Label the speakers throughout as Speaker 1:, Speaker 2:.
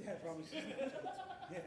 Speaker 1: Yeah, probably. Yeah.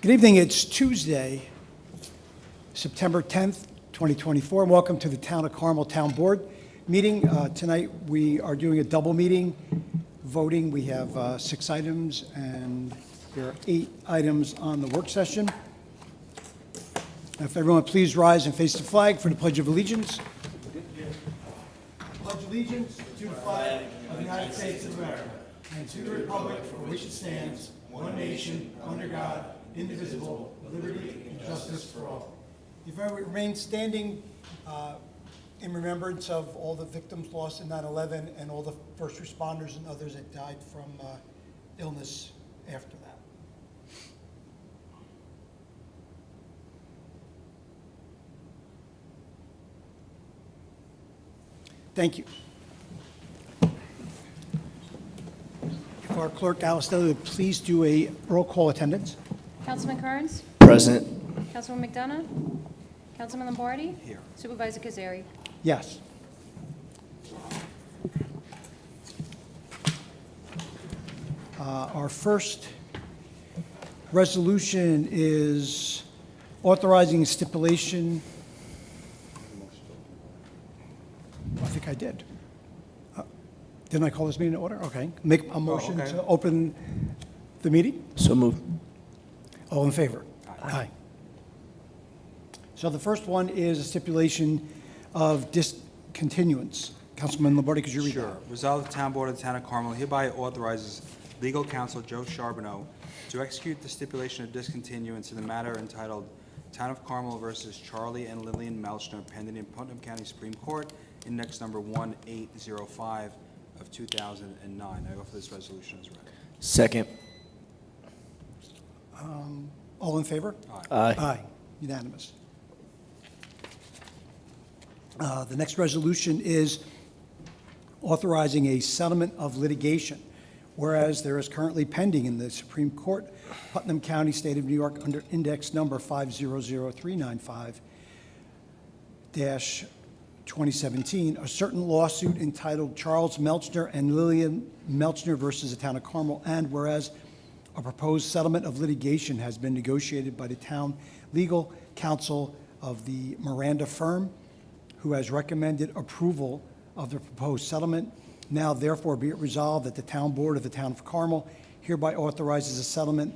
Speaker 1: Good evening. It's Tuesday, September 10th, 2024, and welcome to the Town of Carmel Town Board meeting. Tonight we are doing a double meeting voting. We have 6 items, and there are 8 items on the work session. If everyone please rise and face the flag for the Pledge of Allegiance. Pledge allegiance to the flag of the United States of America and to the republic for which it stands, one nation, under God, indivisible, with liberty and justice for all. If I remain standing in remembrance of all the victims lost in 9/11 and all the first responders and others that died from illness after that. Thank you. If our clerk, Alice Dudley, would please do a roll call attendance.
Speaker 2: Councilman Kearns?
Speaker 3: Present.
Speaker 2: Councilwoman McDonough? Councilman Lombardi?
Speaker 3: Here.
Speaker 2: Supervisor Cazzari?
Speaker 1: Yes. Our first resolution is authorizing stipulation. I think I did. Didn't I call this meeting to order? Okay. Make a motion to open the meeting.
Speaker 3: So moved.
Speaker 1: All in favor? Aye. So the first one is a stipulation of discontinuance. Councilman Lombardi, could you read that?
Speaker 4: Sure. Resolved, the Town Board of the Town of Carmel hereby authorizes legal counsel Joe Charbonneau to execute the stipulation of discontinuance in the matter entitled Town of Carmel versus Charlie and Lillian Melchner, pending in Putnam County Supreme Court, index number 1805 of 2009. I offer this resolution as read.
Speaker 3: Second.
Speaker 1: All in favor?
Speaker 3: Aye.
Speaker 1: Aye. Unanimous. The next resolution is authorizing a settlement of litigation, whereas there is currently pending in the Supreme Court, Putnam County, State of New York, under index number 500395-2017, a certain lawsuit entitled Charles Melchner and Lillian Melchner versus the Town of Carmel, and whereas a proposed settlement of litigation has been negotiated by the town legal counsel of the Miranda firm, who has recommended approval of the proposed settlement. Now therefore be it resolved that the Town Board of the Town of Carmel hereby authorizes a settlement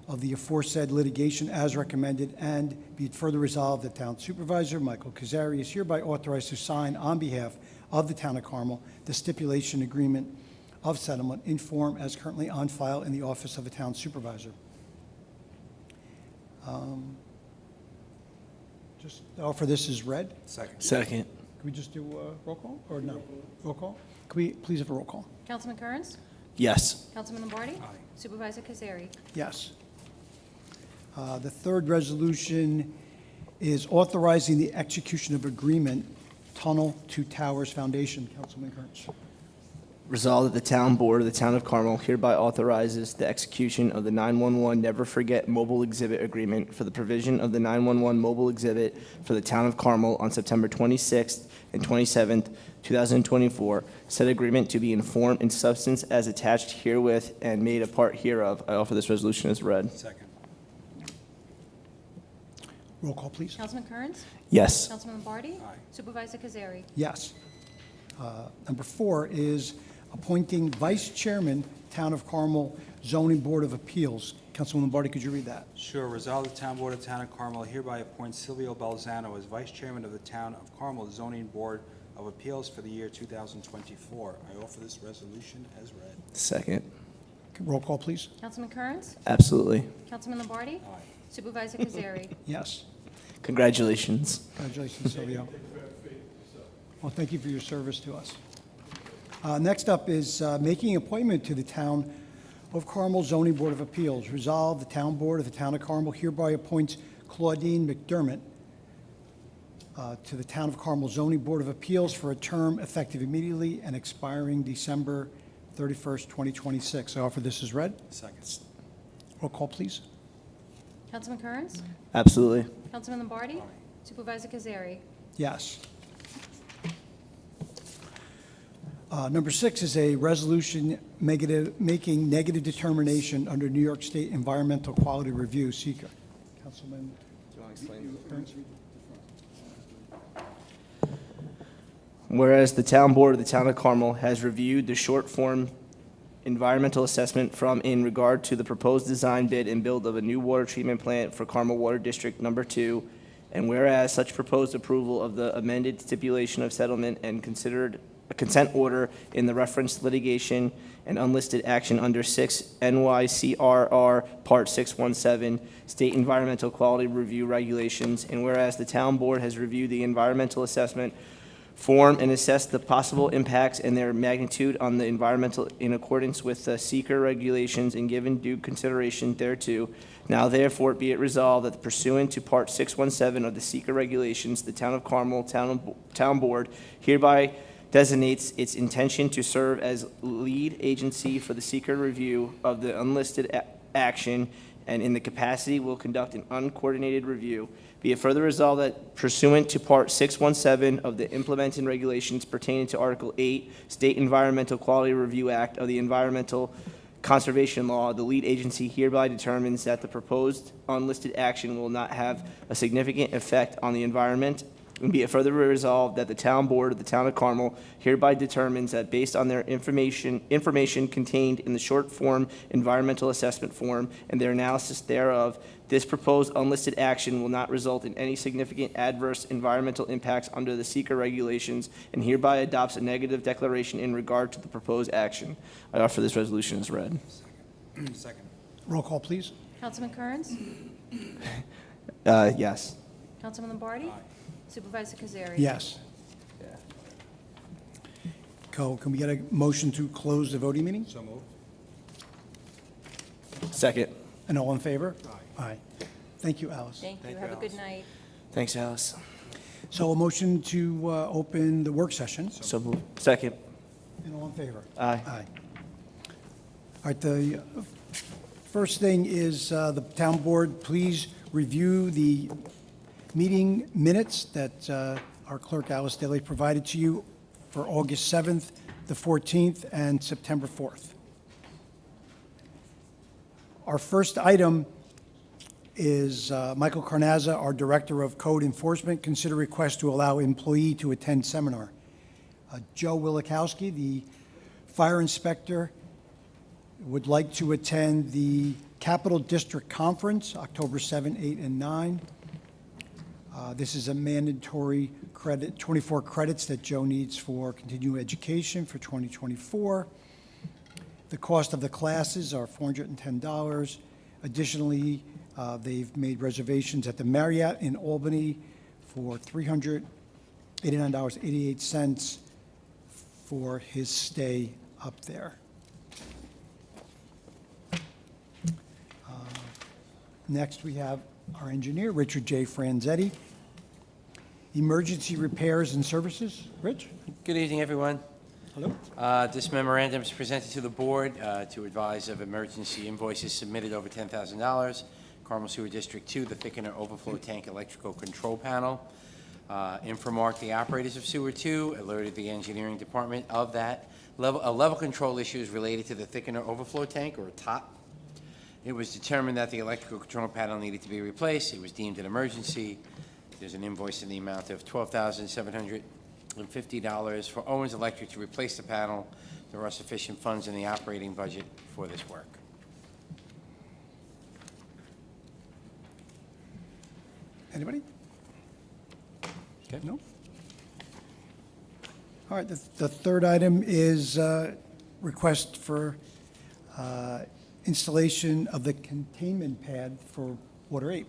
Speaker 1: of the aforesaid litigation as recommended, and be it further resolved that Town Supervisor Michael Cazzari is hereby authorized to sign on behalf of the Town of Carmel the stipulation agreement of settlement in form as currently on file in the office of the Town Supervisor. Just offer this as read.
Speaker 4: Second.
Speaker 3: Second.
Speaker 1: Can we just do a roll call, or no? Roll call? Can we please have a roll call?
Speaker 2: Councilman Kearns?
Speaker 3: Yes.
Speaker 2: Councilman Lombardi?
Speaker 4: Aye.
Speaker 2: Supervisor Cazzari?
Speaker 1: Yes. The third resolution is authorizing the execution of agreement, Tunnel to Towers Foundation. Councilman Kearns.
Speaker 3: Resolved that the Town Board of the Town of Carmel hereby authorizes the execution of the 911 Never Forget Mobile Exhibit Agreement for the provision of the 911 mobile exhibit for the Town of Carmel on September 26th and 27th, 2024. Said agreement to be in form and substance as attached herewith and made a part hereof. I offer this resolution as read.
Speaker 4: Second.
Speaker 1: Roll call, please.
Speaker 2: Councilman Kearns?
Speaker 3: Yes.
Speaker 2: Councilman Lombardi?
Speaker 4: Aye.
Speaker 2: Supervisor Cazzari?
Speaker 1: Yes. Number 4 is appointing Vice Chairman, Town of Carmel Zoning Board of Appeals. Councilman Lombardi, could you read that?
Speaker 4: Sure. Resolved, the Town Board of Town of Carmel hereby appoints Silvio Balzano as Vice Chairman of the Town of Carmel Zoning Board of Appeals for the year 2024. I offer this resolution as read.
Speaker 3: Second.
Speaker 1: Roll call, please.
Speaker 2: Councilman Kearns?
Speaker 3: Absolutely.
Speaker 2: Councilman Lombardi?
Speaker 4: Aye.
Speaker 2: Supervisor Cazzari?
Speaker 1: Yes.
Speaker 3: Congratulations.
Speaker 1: Congratulations, Silvio. Well, thank you for your service to us. Next up is making appointment to the Town of Carmel Zoning Board of Appeals. Resolved, the Town Board of the Town of Carmel hereby appoints Claudine McDermott to the Town of Carmel Zoning Board of Appeals for a term effective immediately and expiring December 31st, 2026. I offer this as read.
Speaker 4: Second.
Speaker 1: Roll call, please.
Speaker 2: Councilman Kearns?
Speaker 3: Absolutely.
Speaker 2: Councilman Lombardi?
Speaker 4: Aye.
Speaker 2: Supervisor Cazzari?
Speaker 1: Yes. Number 6 is a resolution making negative determination under New York State Environmental Quality Review, SEQA. Councilman Kearns?
Speaker 3: Whereas the Town Board of the Town of Carmel has reviewed the short-form environmental assessment from in regard to the proposed design, bid, and build of a new water treatment plant for Carmel Water District Number 2, and whereas such proposed approval of the amended stipulation of settlement and considered a consent order in the referenced litigation and unlisted action under 6 NYCRR Part 617 State Environmental Quality Review Regulations, and whereas the Town Board has reviewed the environmental assessment form and assessed the possible impacts and their magnitude on the environmental in accordance with the seeker regulations and given due consideration thereto. Now therefore be it resolved that pursuant to Part 617 of the seeker regulations, the Town of Carmel Town Board hereby designates its intention to serve as lead agency for the seeker review of the unlisted action, and in the capacity will conduct an uncoordinated review. Be it further resolved that pursuant to Part 617 of the implementing regulations pertaining to Article 8, State Environmental Quality Review Act of the Environmental Conservation Law, the lead agency hereby determines that the proposed unlisted action will not have a significant effect on the environment. And be it further resolved that the Town Board of the Town of Carmel hereby determines that based on their information contained in the short-form environmental assessment form and their analysis thereof, this proposed unlisted action will not result in any significant adverse environmental impacts under the seeker regulations, and hereby adopts a negative declaration in regard to the proposed action. I offer this resolution as read.
Speaker 4: Second.
Speaker 1: Roll call, please.
Speaker 2: Councilman Kearns?
Speaker 3: Yes.
Speaker 2: Councilman Lombardi?
Speaker 4: Aye.
Speaker 2: Supervisor Cazzari?
Speaker 1: Yes. Can we get a motion to close the voting meeting?
Speaker 4: So moved.
Speaker 3: Second.
Speaker 1: And all in favor?
Speaker 4: Aye.
Speaker 1: Aye. Thank you, Alice.
Speaker 2: Thank you.
Speaker 4: Thank you,
Speaker 2: Have a good
Speaker 4: Alice.
Speaker 2: night.
Speaker 3: Thanks, Alice.
Speaker 1: So a motion to open the work session.
Speaker 3: So moved. Second.
Speaker 1: And all in favor?
Speaker 3: Aye.
Speaker 1: Aye. All right, the first thing is the town board, please review the meeting minutes that our clerk Alice Daly provided to you for August 7th, the 14th, and September 4th. Our first item is Michael Carnazza, our Director of Code Enforcement, consider request to allow employee to attend seminar. Joe Willikowski, the fire inspector, would like to attend the Capital District Conference, October 7, 8, and 9. This is a mandatory credit, 24 credits that Joe needs for continuing education for 2024. The cost of the classes are $410. Additionally, they've made reservations at the Marriott in Albany for $389.88 for his stay up there. Next, we have our engineer, Richard J. Franzetti. Emergency repairs and services. Rich?
Speaker 5: Good evening, everyone.
Speaker 1: Hello?
Speaker 5: This memorandum is presented to the board to advise of emergency invoices submitted over $10,000. Carmel Sewer District 2, the thickener overflow tank electrical control panel. Infomark, the operators of Sewer 2, alerted the engineering department of that. A level control issue is related to the thickener overflow tank, or top. It was determined that the electrical control panel needed to be replaced. It was deemed an emergency. There's an invoice in the amount of $12,750 for Owens Electric to replace the panel. There are sufficient funds in the operating budget for this work.
Speaker 1: Anybody?
Speaker 5: Okay.
Speaker 1: No? All right, the third item is request for installation of the containment pad for Water 8.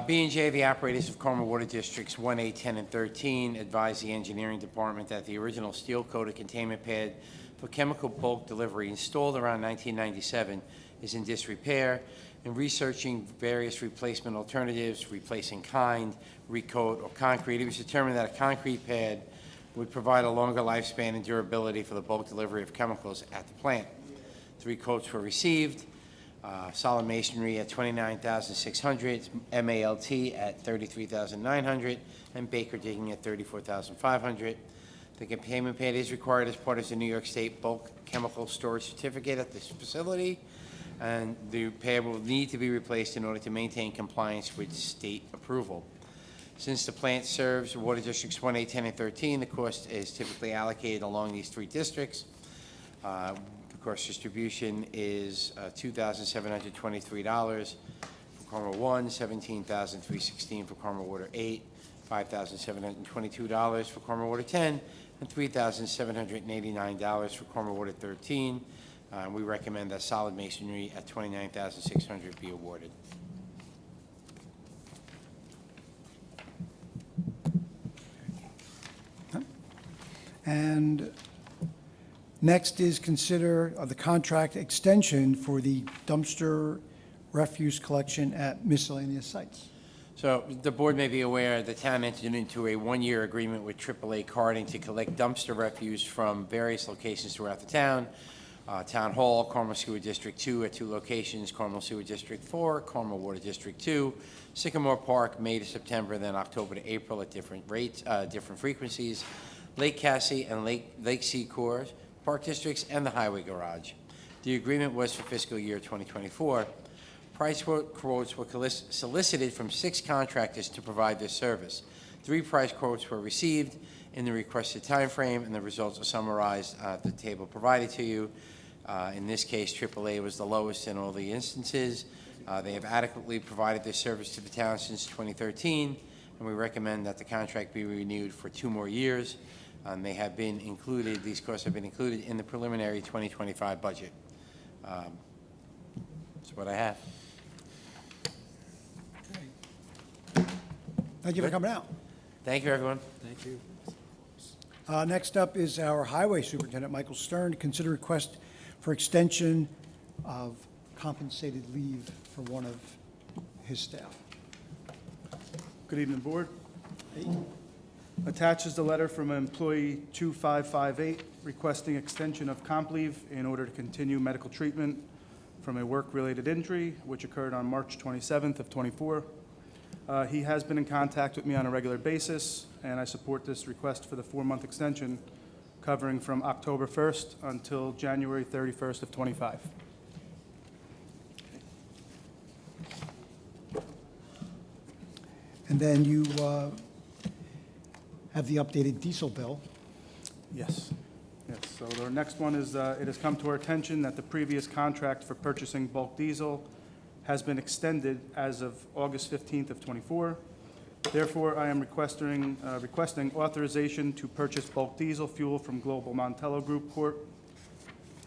Speaker 5: B&J, the operators of Carmel Water Districts 1, 8, 10, and 13, advised the engineering department that the original steel-coated containment pad for chemical bulk delivery installed around 1997 is in disrepair. In researching various replacement alternatives, replacing kind, recoat, or concrete, it was determined that a concrete pad would provide a longer lifespan and durability for the bulk delivery of chemicals at the plant. 3 quotes were received. Solid masonry at $29,600, MALT at $33,900, and Baker digging at $34,500. The containment pad is required as part of the New York State bulk chemical storage certificate at this facility, and the pad will need to be replaced in order to maintain compliance with state approval. Since the plant serves Water Districts 1, 8, 10, and 13, the cost is typically allocated along these 3 districts. The cost distribution is $2,723 for Carmel 1, $17,316 for Carmel Water 8, $5,722 for Carmel Water 10, and $3,789 for Carmel Water 13. We recommend that solid masonry at $29,600 be awarded.
Speaker 1: And next is consider the contract extension for the dumpster refuse collection at miscellaneous sites.
Speaker 5: So the board may be aware the town entered into a 1-year agreement with AAA Carting to collect dumpster refuse from various locations throughout the town. Town Hall, Carmel Sewer District 2 at 2 locations, Carmel Sewer District 4, Carmel Water District 2, Sycamore Park, May to September, then October to April at different rates, different frequencies, Lake Cassie and Lake Secor Park Districts, and the Highway Garage. The agreement was for fiscal year 2024. Price quotes were solicited from 6 contractors to provide this service. 3 price quotes were received in the requested timeframe, and the results are summarized at the table provided to you. In this case, AAA was the lowest in all the instances. They have adequately provided this service to the town since 2013, and we recommend that the contract be renewed for 2 more years. They have been included, these costs have been included in the preliminary 2025 budget. That's what I have.
Speaker 1: Thank you for coming out.
Speaker 5: Thank you, everyone.
Speaker 4: Thank you.
Speaker 1: Next up is our Highway Superintendent, Michael Stern, to consider request for extension of compensated leave for one of his staff.
Speaker 6: Good evening, Board. Attached is the letter from employee 2558 requesting extension of comp leave in order to continue medical treatment from a work-related injury, which occurred on March 27th of '24. He has been in contact with me on a regular basis, and I support this request for the 4-month extension covering from October 1st until January 31st of '25.
Speaker 1: And then you have the updated diesel bill.
Speaker 6: Yes. Yes, so our next one is, it has come to our attention that the previous contract for purchasing bulk diesel has been extended as of August 15th of '24. Therefore, I am requesting authorization to purchase bulk diesel fuel from Global Montello Group Corp.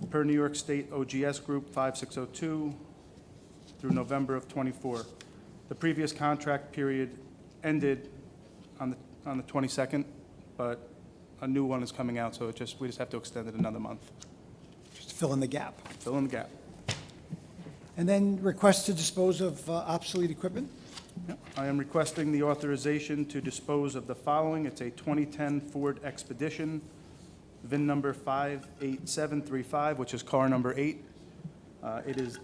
Speaker 6: per New York State OGS Group 5602 through November of '24. The previous contract period ended on the 22nd, but a new one is coming out, so we just have to extend it another month.
Speaker 1: Just fill in the gap.
Speaker 6: Fill in the gap.
Speaker 1: And then request to dispose of obsolete equipment.
Speaker 6: I am requesting the authorization to dispose of the following. It's a 2010 Ford Expedition, VIN number 58735, which is car number 8. It is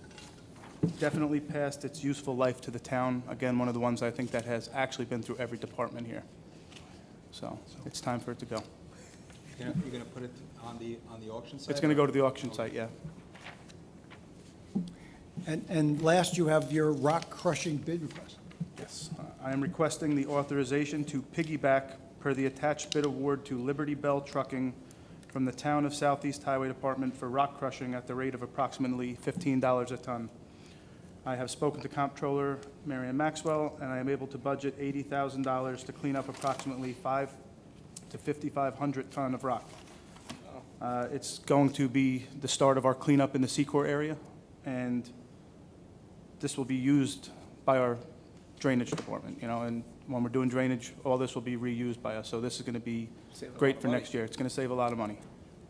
Speaker 6: definitely past its useful life to the town. Again, one of the ones I think that has actually been through every department here. So it's time for it to go.
Speaker 4: You're gonna put it on the auction site?
Speaker 6: It's going to go to the auction site, yeah.
Speaker 1: And last, you have your rock crushing bid request.
Speaker 6: Yes. I am requesting the authorization to piggyback per the attached bid award to Liberty Bell Trucking from the Town of Southeast Highway Department for rock crushing at the rate of approximately $15 a ton. I have spoken to Comptroller Marion Maxwell, and I am able to budget $80,000 to clean up approximately 5 to 5,500 ton of rock. It's going to be the start of our cleanup in the Secor area, and this will be used by our drainage department, and when we're doing drainage, all this will be reused by us, so this is going to be great for next year. It's going to save a lot of money.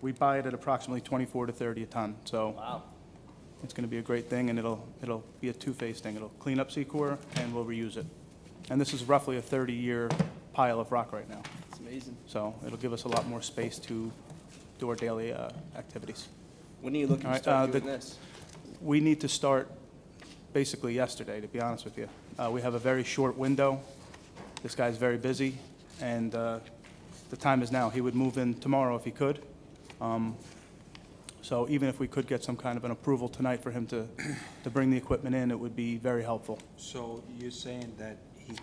Speaker 6: We buy it at approximately 24 to 30 a ton, so it's going to be a great thing, and it'll be a two-phase thing. It'll clean up Secor, and we'll reuse it. And this is roughly a 30-year pile of rock right now,
Speaker 3: It's amazing.
Speaker 6: so it'll give us a lot more space to do our daily activities.
Speaker 3: When are you looking
Speaker 6: All
Speaker 3: to
Speaker 6: right,
Speaker 3: start doing this?
Speaker 6: We need to start basically yesterday, to be honest with you. We have a very short window. This guy's very busy, and the time is now. He would move in tomorrow if he could. So even if we could get some kind of an approval tonight for him to bring the equipment in, it would be very helpful.
Speaker 4: So you're saying that he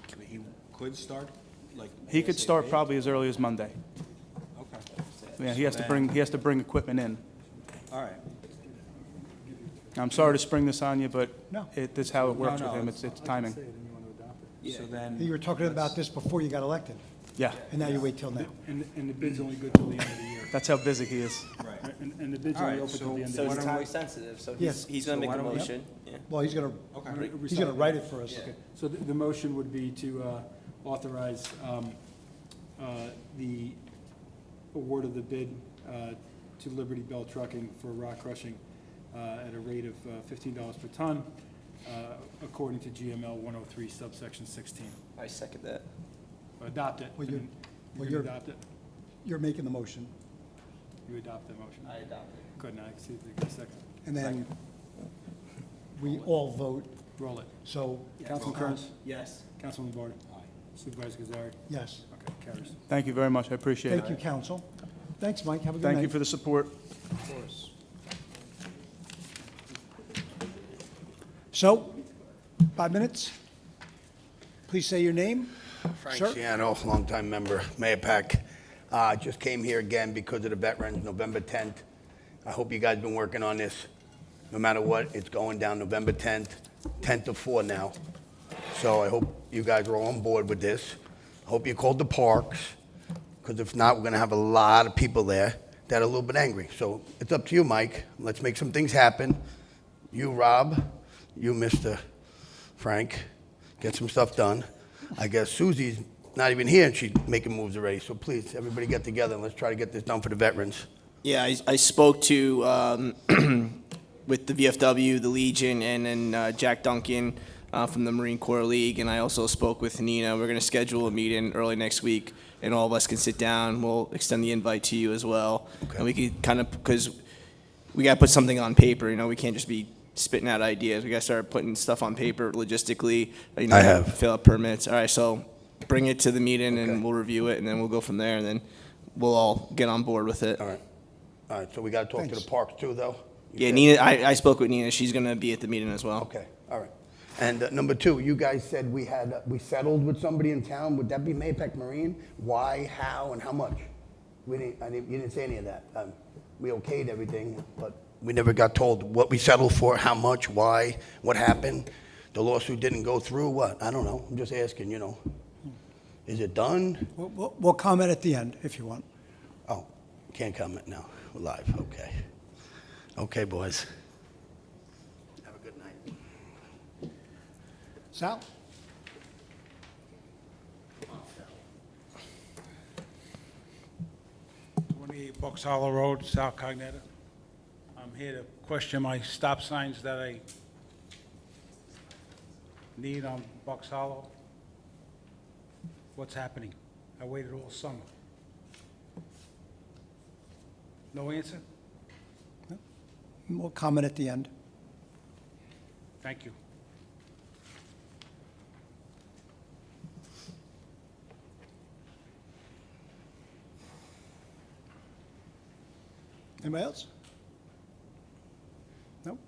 Speaker 4: could start, like?
Speaker 6: He could start
Speaker 4: ASAP?
Speaker 6: probably as early as Monday.
Speaker 4: Okay,
Speaker 6: Yeah, he has to bring equipment in.
Speaker 4: all right.
Speaker 6: I'm sorry to spring this on you, but
Speaker 1: No.
Speaker 6: this is how it works
Speaker 4: No,
Speaker 6: with
Speaker 4: no,
Speaker 6: him. It's timing.
Speaker 4: So then.
Speaker 1: You were talking about this before you got elected,
Speaker 6: Yeah,
Speaker 1: and now you wait till now.
Speaker 7: And the bid's only good till the end of the year.
Speaker 6: that's how busy he is.
Speaker 4: Right.
Speaker 7: And the bid's
Speaker 4: All
Speaker 7: only
Speaker 4: right,
Speaker 7: open till the end of
Speaker 3: So
Speaker 7: the
Speaker 3: it's
Speaker 7: year.
Speaker 3: timely sensitive, so
Speaker 1: Yes.
Speaker 3: he's going
Speaker 4: So
Speaker 3: to
Speaker 4: why
Speaker 3: make a
Speaker 4: don't we-
Speaker 3: motion. Yeah.
Speaker 1: Well, he's gonna
Speaker 4: Okay.
Speaker 1: write it for us.
Speaker 7: Okay. So the motion would be to authorize the award of the bid to Liberty Bell Trucking for rock crushing at a rate of $15 per ton, according to GML 103 subsection 16.
Speaker 3: I second that.
Speaker 7: Adopt it.
Speaker 1: Well, you're-
Speaker 7: You're
Speaker 1: well,
Speaker 7: going to adopt it?
Speaker 1: You're making the motion,
Speaker 7: You adopt the motion?
Speaker 3: I adopt it.
Speaker 7: Good, now I can see if they get a second.
Speaker 1: and then we all vote,
Speaker 7: Roll it.
Speaker 1: so,
Speaker 7: Councilman Kearns?
Speaker 3: Yes.
Speaker 7: Councilman Lombardi? Supervisor Cazzari?
Speaker 1: yes.
Speaker 7: Okay, carries.
Speaker 6: Thank you very much. I appreciate it.
Speaker 1: Thank you, council. Thanks, Mike, have a good night.
Speaker 6: Thank you for the support.
Speaker 4: Of course.
Speaker 1: So, 5 minutes. Please say your name.
Speaker 8: Frank
Speaker 1: Sir?
Speaker 8: Ciano, longtime member, Mahopac. Just came here again because of the veterans, November 10th. I hope you guys been working on this. No matter what, it's going down November 10th, 10 to 4 now. So I hope you guys are all on board with this. I hope you called the parks, because if not, we're going to have a lot of people there that are a little bit angry. So it's up to you, Mike. Let's make some things happen. You, Rob, you, Mr. Frank, get some stuff done. I guess Susie's not even here, and she's making moves already. So please, everybody get together, and let's try to get this done for the veterans.
Speaker 3: Yeah, I spoke to, with the VFW, the Legion, and then Jack Duncan from the Marine Corps League, and I also spoke with Nina. We're going to schedule a meeting early next week, and all of us can sit down. We'll extend the invite to you as well.
Speaker 8: Okay.
Speaker 3: And we can kind of, because we got to put something on paper, we can't just be spitting out ideas. We got to start putting stuff on paper logistically,
Speaker 8: I have.
Speaker 3: fill out permits. All right, so bring it to the meeting,
Speaker 8: Okay.
Speaker 3: and we'll review it, and then we'll go from there, and then we'll all get on board with it.
Speaker 8: All right. All right, so we got to talk to
Speaker 1: Thanks.
Speaker 8: the parks too, though? You
Speaker 3: Yeah,
Speaker 8: said?
Speaker 3: Nina, I spoke with Nina. She's going to be at the meeting as well.
Speaker 8: Okay, all right. And number two, you guys said we settled with somebody in town. Would that be Mahopac Marine? Why, how, and how much? You didn't say any of that. We okayed everything, but we never got told what we settled for, how much, why, what happened. The lawsuit didn't go through, what? I don't know. I'm just asking, Is it done?
Speaker 1: We'll comment at the end, if you want.
Speaker 8: Oh, can't comment now. We're live, okay. Okay, boys. Have a good night.
Speaker 1: Sal?
Speaker 7: 28 Bucks Hollow Road, South Cognetta. I'm here to question my stop signs that I need on Bucks Hollow. What's happening? I waited all summer. No answer?
Speaker 1: We'll comment at the end.
Speaker 7: Thank you.
Speaker 1: Anybody else? Nope.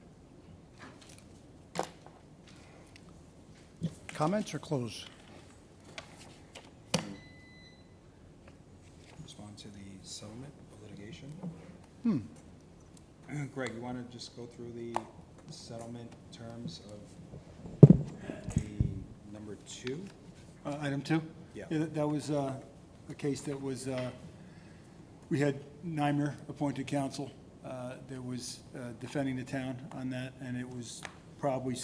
Speaker 1: Comments or close?
Speaker 4: Respond to the settlement of litigation. Greg, you want to just go through the settlement terms of the number 2?
Speaker 7: Item 2?
Speaker 4: Yeah.
Speaker 7: That was a case that was, we had Nymer appointed counsel that was defending the town on that, and it was probably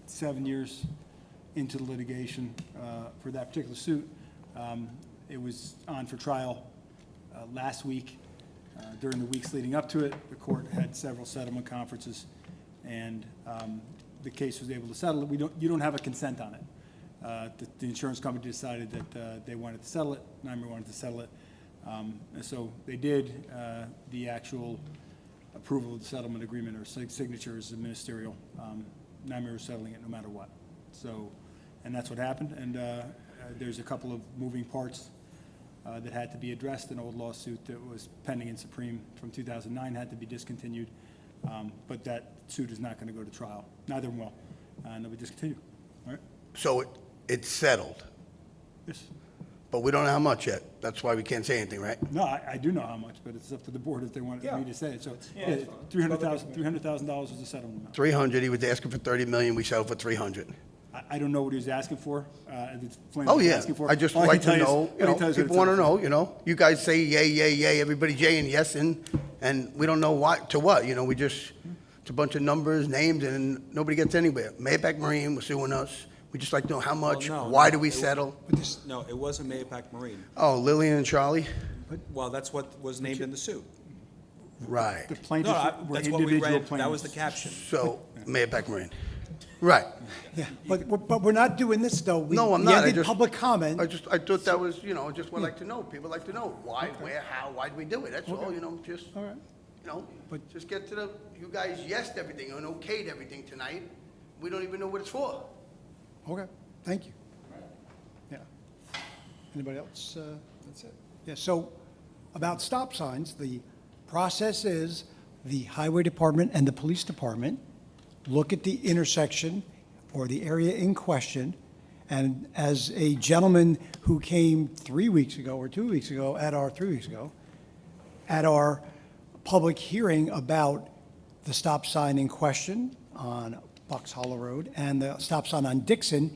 Speaker 7: 7 years into the litigation for that particular suit. It was on for trial last week. During the weeks leading up to it, the court had several settlement conferences, and the case was able to settle it. You don't have a consent on it. The insurance company decided that they wanted to settle it. Nymer wanted to settle it. And so they did. The actual approval of the settlement agreement or signature is ministerial. Nymer was settling it no matter what. So, and that's what happened. And there's a couple of moving parts that had to be addressed. An old lawsuit that was pending in Supreme from 2009 had to be discontinued. But that suit is not going to go to trial. Neither will. And they'll be discontinued. All right?
Speaker 8: So it's settled,
Speaker 7: Yes.
Speaker 8: but we don't know how much yet. That's why we can't say anything, right?
Speaker 7: No, I do know how much, but it's up to the board if they want me to say it. So, yeah,
Speaker 4: it's fine.
Speaker 7: $300,000 was the settlement amount.
Speaker 8: 300, he was asking for 30 million, we settled for 300.
Speaker 7: I don't know what he was asking for. The plaintiff
Speaker 8: Oh,
Speaker 7: was
Speaker 8: yeah,
Speaker 7: asking for.
Speaker 8: I just
Speaker 7: All I
Speaker 8: like
Speaker 7: can
Speaker 8: to
Speaker 7: tell
Speaker 8: know,
Speaker 7: is- all I can tell is that
Speaker 8: people
Speaker 7: it's
Speaker 8: want to
Speaker 7: up
Speaker 8: know, you guys say yay, yay, yay, everybody's yay and yes, and we don't know why, to what, we just, it's a bunch of numbers, names, and nobody gets anywhere. Mahopac Marine was suing us, we just like to know how much,
Speaker 4: Well, no,
Speaker 8: why
Speaker 4: no,
Speaker 8: do we
Speaker 4: it-
Speaker 8: settle?
Speaker 4: No, it wasn't Mahopac Marine.
Speaker 8: Oh, Lillian and Charlie?
Speaker 4: Well, that's what was named in the suit.
Speaker 8: Right,
Speaker 7: The
Speaker 4: No,
Speaker 7: plaintiffs were
Speaker 4: that's what we
Speaker 7: individual
Speaker 4: read, that was the
Speaker 7: plaintiffs.
Speaker 4: caption.
Speaker 8: so, Mahopac Marine, right.
Speaker 1: Yeah, but we're not doing this, though.
Speaker 8: No, I'm
Speaker 1: We
Speaker 8: not. I
Speaker 1: ended
Speaker 8: just-
Speaker 1: public comment.
Speaker 8: I thought that was, just would like to know, people like to know, why, where, how, why do we do it? That's all, just,
Speaker 1: All right. But-
Speaker 8: just get to you guys yesed everything and okayed everything tonight. We don't even know what it's for.
Speaker 1: Okay, thank you. Yeah. Anybody else?
Speaker 4: That's it.
Speaker 1: Yeah, so about stop signs, the process is the highway department and the police department look at the intersection or the area in question, and as a gentleman who came 3 weeks ago or 2 weeks ago at our 3 weeks ago, at our public hearing about the stop sign in question on Bucks Hollow Road and the stop sign on Dixon,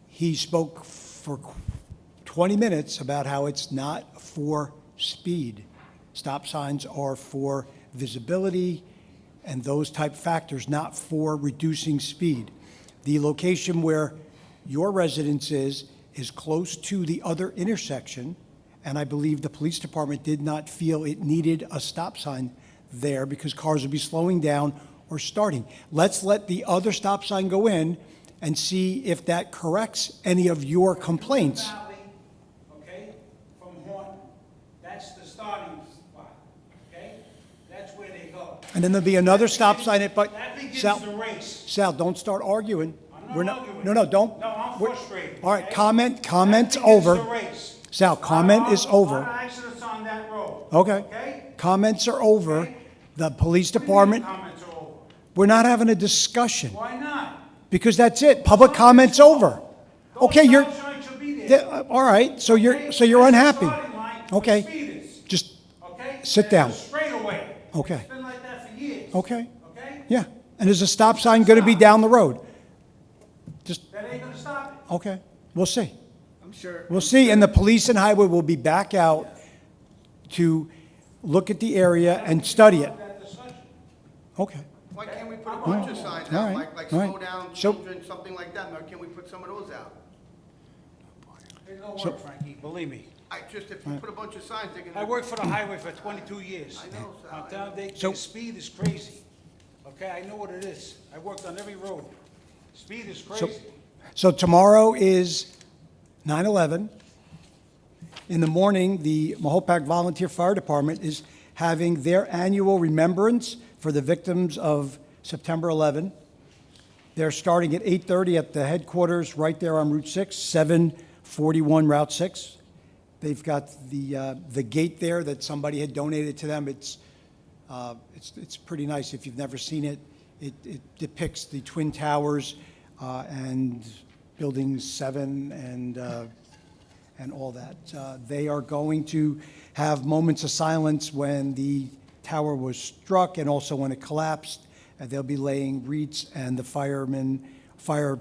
Speaker 1: he spoke for 20 minutes about how it's not for speed. Stop signs are for visibility and those type factors, not for reducing speed. The location where your residence is close to the other intersection, and I believe the police department did not feel it needed a stop sign there because cars would be slowing down or starting. Let's let the other stop sign go in and see if that corrects any of your complaints.
Speaker 9: Valley, okay, from Horton, that's the starting spot, okay? That's where they go.
Speaker 1: And then there'll be another stop sign at, but
Speaker 9: That begins
Speaker 1: Sal,
Speaker 9: the race.
Speaker 1: Sal, don't start arguing.
Speaker 9: I'm
Speaker 1: We're
Speaker 9: not arguing.
Speaker 1: No, don't.
Speaker 9: No, I'm
Speaker 1: we're-
Speaker 9: frustrated.
Speaker 1: All right,
Speaker 9: okay?
Speaker 1: comment's
Speaker 9: That begins
Speaker 1: over.
Speaker 9: the race.
Speaker 1: Sal, comment is over.
Speaker 9: A lot of accidents on that road.
Speaker 1: Okay.
Speaker 9: Okay?
Speaker 1: Comments are over.
Speaker 9: Okay.
Speaker 1: The police
Speaker 9: What do you mean
Speaker 1: department,
Speaker 9: comments are over?
Speaker 1: we're not having a discussion
Speaker 9: Why not?
Speaker 1: because that's it. Public comment's over.
Speaker 9: Those
Speaker 1: Okay, you're,
Speaker 9: stop signs should be there.
Speaker 1: all right, so
Speaker 9: Okay?
Speaker 1: you're
Speaker 9: That's the
Speaker 1: unhappy.
Speaker 9: starting line for
Speaker 1: Okay,
Speaker 9: speeders,
Speaker 1: just,
Speaker 9: okay?
Speaker 1: sit
Speaker 9: That's
Speaker 1: down.
Speaker 9: a straightaway.
Speaker 1: Okay.
Speaker 9: It's been like that for years.
Speaker 1: okay,
Speaker 9: Okay?
Speaker 1: yeah. And there's a stop sign going to be down the road. Just,
Speaker 9: That ain't gonna stop it.
Speaker 1: okay, we'll see.
Speaker 9: I'm sure.
Speaker 1: We'll see, and the police and highway will be back out to look at the area and study it.
Speaker 9: That discussion.
Speaker 1: Okay.
Speaker 8: Why can't we put a bunch of signs
Speaker 1: All
Speaker 8: out,
Speaker 1: right,
Speaker 8: like
Speaker 1: all right.
Speaker 8: slow down
Speaker 1: So-
Speaker 8: children, something like that? Why can't we put some of those out?
Speaker 9: It don't work, Frankie, believe me.
Speaker 8: If you put a bunch of signs, they're
Speaker 9: I
Speaker 8: gonna.
Speaker 9: worked for the highway for 22 years.
Speaker 8: I know, Sal.
Speaker 9: I'm telling you,
Speaker 1: So-
Speaker 9: the speed is crazy. Okay, I know what it is. I worked on every road. Speed is crazy.
Speaker 1: So tomorrow is 9/11. In the morning, the Mahopac Volunteer Fire Department is having their annual remembrance for the victims of September 11. They're starting at 8:30 at the headquarters right there on Route 6, 741 Route 6. They've got the gate there that somebody had donated to them. It's pretty nice. If you've never seen it, it depicts the Twin Towers and Building 7 and all that. They are going to have moments of silence when the tower was struck and also when it collapsed. They'll be laying wreaths, and the fire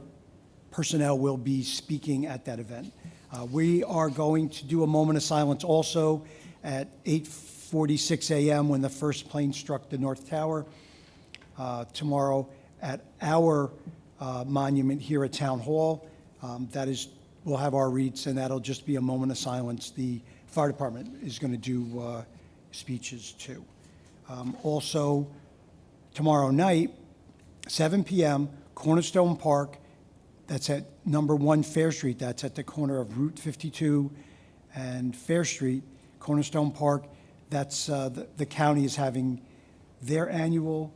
Speaker 1: personnel will be speaking at that event. We are going to do a moment of silence also at 8:46 a.m. when the first plane struck the North Tower. Tomorrow at our monument here at Town Hall. We'll have our wreaths, and that'll just be a moment of silence. The fire department is going to do speeches too. Also, tomorrow night, 7 p.m., Cornerstone Park, that's at number 1 Fair Street. That's at the corner of Route 52 and Fair Street. Cornerstone Park, that's the county is having their annual.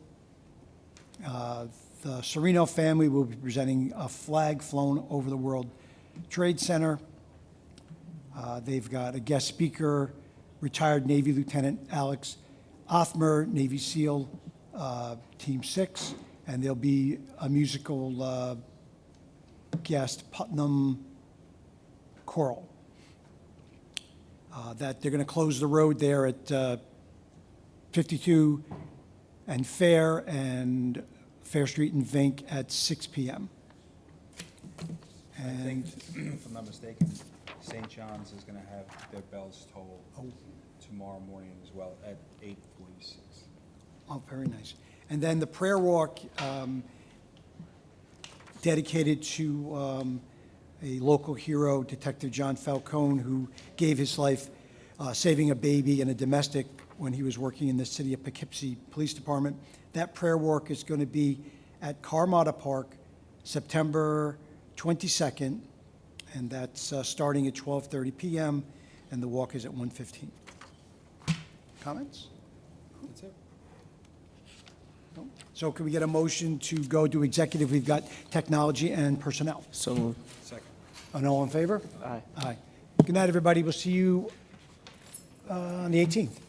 Speaker 1: The Sereno family will be presenting a flag flown over the World Trade Center. They've got a guest speaker, retired Navy Lieutenant Alex Othmer, Navy SEAL Team 6, and there'll be a musical guest, Putnam Choral. That they're going to close the road there at 52 and Fair Street and Vink at 6 p.m.
Speaker 4: I think, if I'm not mistaken, St. John's is going to have their bells tolled tomorrow morning as well at 8:46.
Speaker 1: Oh, very nice. And then the prayer walk dedicated to a local hero, Detective John Falcone, who gave his life saving a baby and a domestic when he was working in the city of Poughkeepsie Police Department. That prayer walk is going to be at Carmel Park, September 22nd, and that's starting at 12:30 p.m., and the walk is at 1:15. Comments?
Speaker 4: That's it.
Speaker 1: No? So can we get a motion to go to executive? We've got technology and personnel.
Speaker 3: So moved.
Speaker 4: Second.
Speaker 1: And all in favor?
Speaker 3: Aye.
Speaker 1: Aye. Good night, everybody. We'll see you on the 18th.